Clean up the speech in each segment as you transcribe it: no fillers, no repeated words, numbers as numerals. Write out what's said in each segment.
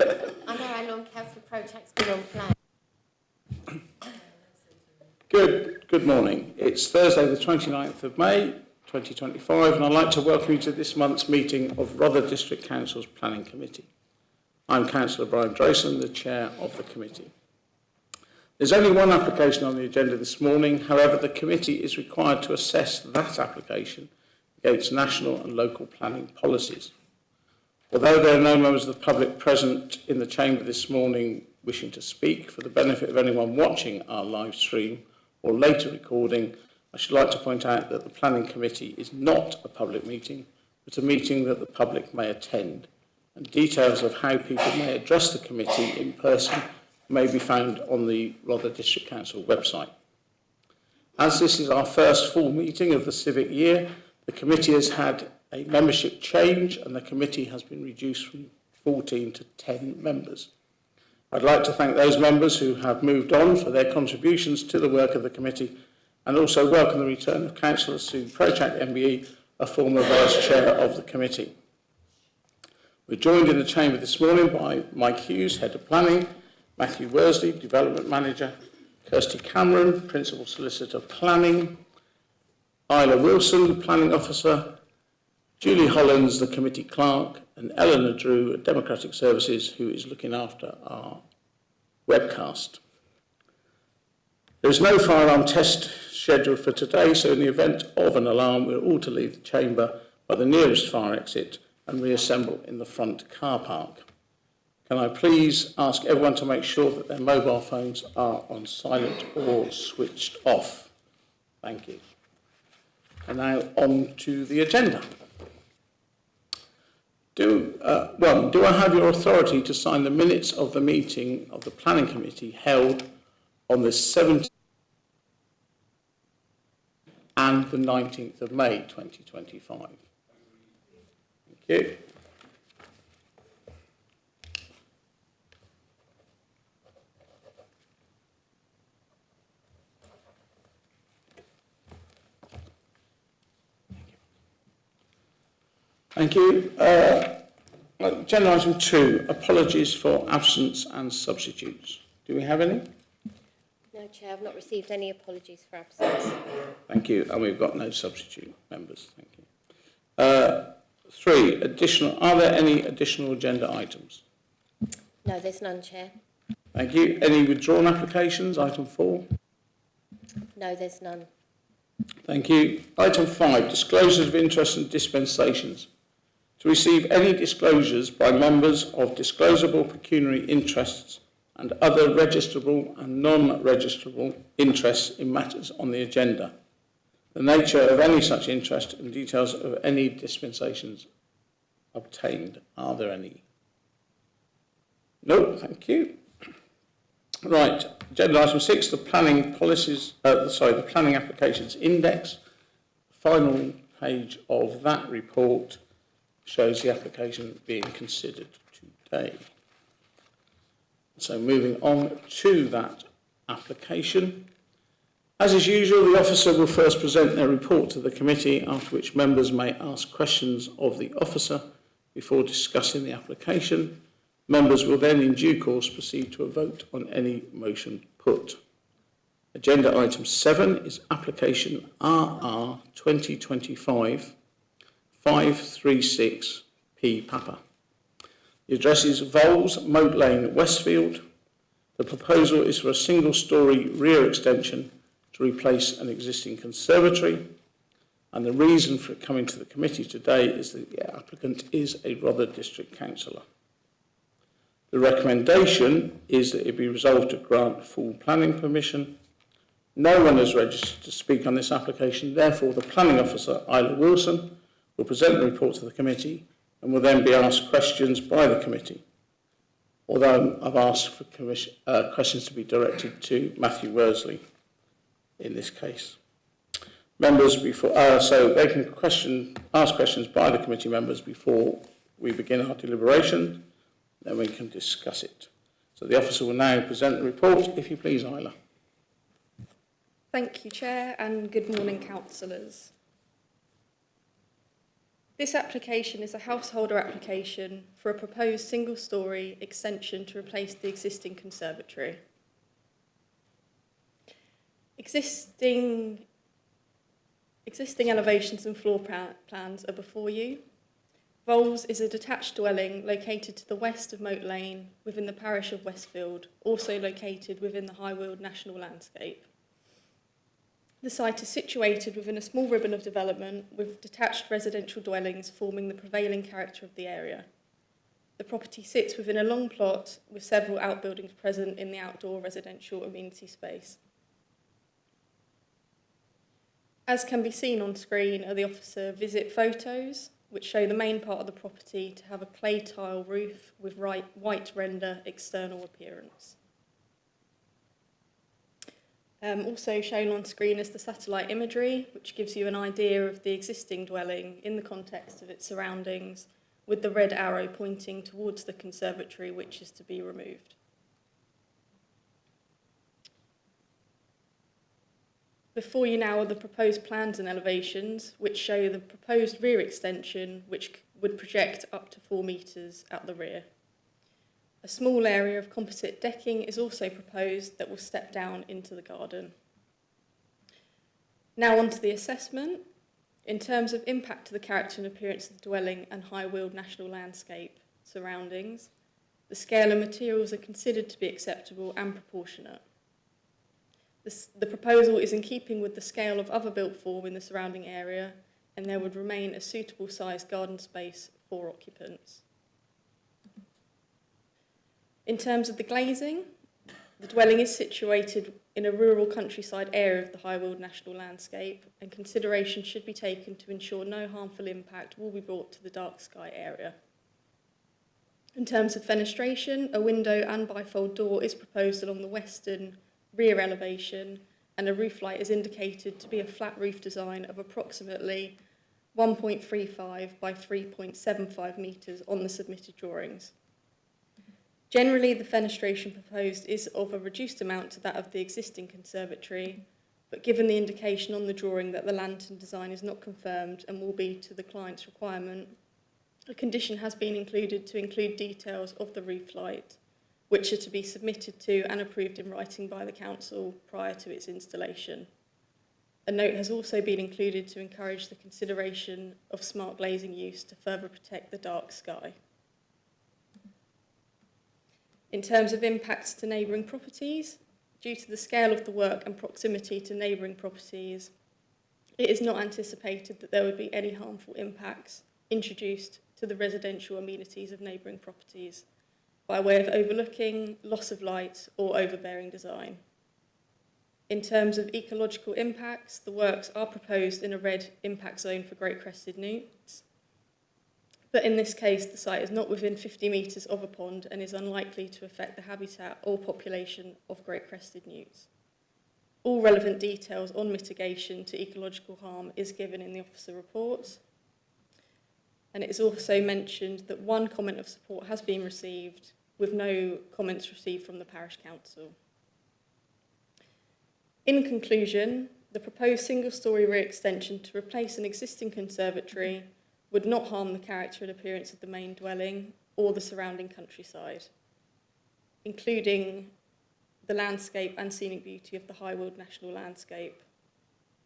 I know how long Councillor Prochak's been on plan. Good morning. It's Thursday the 29th of May 2025 and I'd like to welcome you to this month's meeting of Rother District Council's Planning Committee. I'm Councillor Brian Drayson, the Chair of the Committee. There's only one application on the agenda this morning, however the committee is required to assess that application against national and local planning policies. Although there are no members of the public present in the chamber this morning wishing to speak, for the benefit of anyone watching our live stream or later recording, I should like to point out that the Planning Committee is not a public meeting, but a meeting that the public may attend, and details of how people may address the committee in person may be found on the Rother District Council website. As this is our first full meeting of the civic year, the committee has had a membership change and the committee has been reduced from 14 to 10 members. I'd like to thank those members who have moved on for their contributions to the work of the committee and also welcome the return of Councillor Sue Prochak MBE, a former Vice Chair of the committee. We're joined in the chamber this morning by Mike Hughes, Head of Planning, Matthew Worsley, Development Manager, Kirsty Cameron, Principal Solicitor Planning, Isla Wilson, Planning Officer, Julie Hollins, the Committee Clerk, and Eleanor Drew, Democratic Services, who is looking after our webcast. There is no fire alarm test scheduled for today, so in the event of an alarm, we're all to leave the chamber by the nearest fire exit and reassemble in the front car park. Can I please ask everyone to make sure that their mobile phones are on silent or switched off? Thank you. And now on to the agenda. Do I have your authority to sign the minutes of the meeting of the Planning Committee held on the 17th and the 19th of May 2025? Thank you. Thank you. Agenda item 2, apologies for absence and substitutes. Do we have any? No, Chair, I've not received any apologies for absence. Thank you. And we've got no substitute members. Thank you. 3, are there any additional agenda items? No, there's none, Chair. Thank you. Any withdrawn applications? Item 4. No, there's none. Thank you. Item 5, disclosures of interest and dispensations. To receive any disclosures by members of disclosable pecuniary interests and other registrable and non-registrable interests in matters on the agenda. The nature of any such interest and details of any dispensations obtained. Are there any? No, thank you. Right, agenda item 6, the planning policies, the planning applications index. The final page of that report shows the application being considered today. So moving on to that application. As is usual, the officer will first present their report to the committee, after which members may ask questions of the officer before discussing the application. Members will then in due course proceed to a vote on any motion put. Agenda item 7 is application RR 2025 536 P Papa. The address is Voles, Moat Lane, Westfield. The proposal is for a single-storey rear extension to replace an existing conservatory, and the reason for it coming to the committee today is that the applicant is a Rother District Councillor. The recommendation is that it be resolved to grant full planning permission. No one has registered to speak on this application, therefore the planning officer, Isla Wilson, will present the report to the committee and will then be asked questions by the committee. Although I've asked for questions to be directed to Matthew Worsley in this case. Members so they can ask questions by the committee members before we begin our deliberation, then we can discuss it. So the officer will now present the report, if you please, Isla. Thank you, Chair, and good morning, councillors. This application is a householder application for a proposed single-storey extension to replace the existing conservatory. Existing elevations and floor plans are before you. Voles is a detached dwelling located to the west of Moat Lane within the parish of Westfield, also located within the High Weald National Landscape. The site is situated within a small ribbon of development with detached residential dwellings forming the prevailing character of the area. The property sits within a long plot with several outbuildings present in the outdoor residential amenity space. As can be seen on screen are the officer visit photos, which show the main part of the property to have a clay tile roof with white render external appearance. Also shown on screen is the satellite imagery, which gives you an idea of the existing dwelling in the context of its surroundings, with the red arrow pointing towards the conservatory, which is to be removed. Before you now are the proposed plans and elevations, which show the proposed rear extension, which would project up to 4 metres at the rear. A small area of composite decking is also proposed that will step down into the garden. Now on to the assessment. In terms of impact to the character and appearance of the dwelling and High Weald National Landscape surroundings, the scale and materials are considered to be acceptable and proportionate. The proposal is in keeping with the scale of other built form in the surrounding area, and there would remain a suitable sized garden space for occupants. In terms of the glazing, the dwelling is situated in a rural countryside area of the High Weald National Landscape, and consideration should be taken to ensure no harmful impact will be brought to the dark sky area. In terms of fenestration, a window and bifold door is proposed along the western rear elevation, and a roof light is indicated to be a flat roof design of approximately 1.35 by 3.75 metres on the submitted drawings. Generally, the fenestration proposed is of a reduced amount to that of the existing conservatory, but given the indication on the drawing that the lantern design is not confirmed and will be to the client's requirement, a condition has been included to include details of the roof light, which are to be submitted to and approved in writing by the council prior to its installation. A note has also been included to encourage the consideration of smart glazing use to further protect the dark sky. In terms of impacts to neighbouring properties, due to the scale of the work and proximity to neighbouring properties, it is not anticipated that there would be any harmful impacts introduced to the residential amenities of neighbouring properties by way of overlooking, loss of light, or overbearing design. In terms of ecological impacts, the works are proposed in a red impact zone for great crested newts, but in this case, the site is not within 50 metres of a pond and is unlikely to affect the habitat or population of great crested newts. All relevant details on mitigation to ecological harm is given in the officer report. And it is also mentioned that one comment of support has been received, with no comments received from the parish council. In conclusion, the proposed single-storey rear extension to replace an existing conservatory would not harm the character and appearance of the main dwelling or the surrounding countryside, including the landscape and scenic beauty of the High Weald National Landscape.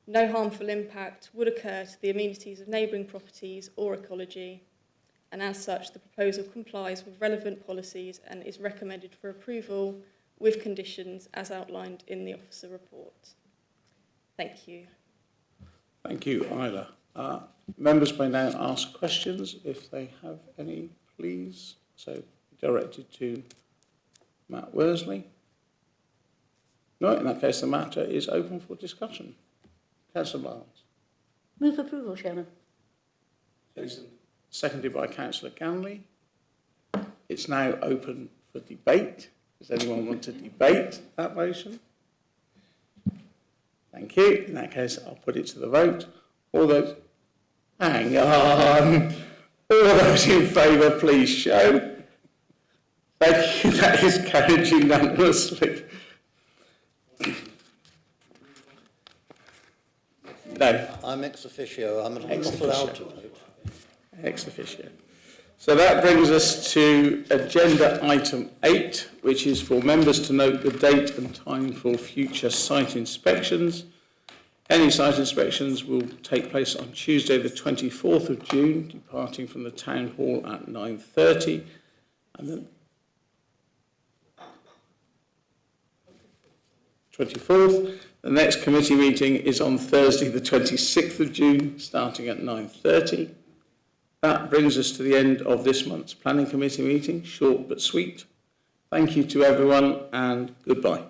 No harmful impact would occur to the amenities of neighbouring properties or ecology, and as such, the proposal complies with relevant policies and is recommended for approval with conditions as outlined in the officer report. Thank you. Thank you, Isla. Members may now ask questions if they have any, please. So directed to Matt Worsley. No, in that case, the matter is open for discussion. Councillor Barnes. Move approval, Chairman. Seconded by Councillor Ganley. It's now open for debate. Does anyone want to debate that motion? Thank you. In that case, I'll put it to the vote. All those... Hang on. All those in favour, please show. Thank you. That is carried unanimously. No. I'm ex officio. I'm an Ex unlawful officio. out to vote. Ex officio. So that brings us to agenda item 8, which is for members to note the date and time for future site inspections. Any site inspections will take place on Tuesday the 24th of June, departing from the Town Hall at 9:30. And then 24th. The next committee meeting is on Thursday the 26th of June, starting at 9:30. That brings us to the end of this month's Planning Committee meeting, short but sweet. Thank you to everyone and goodbye.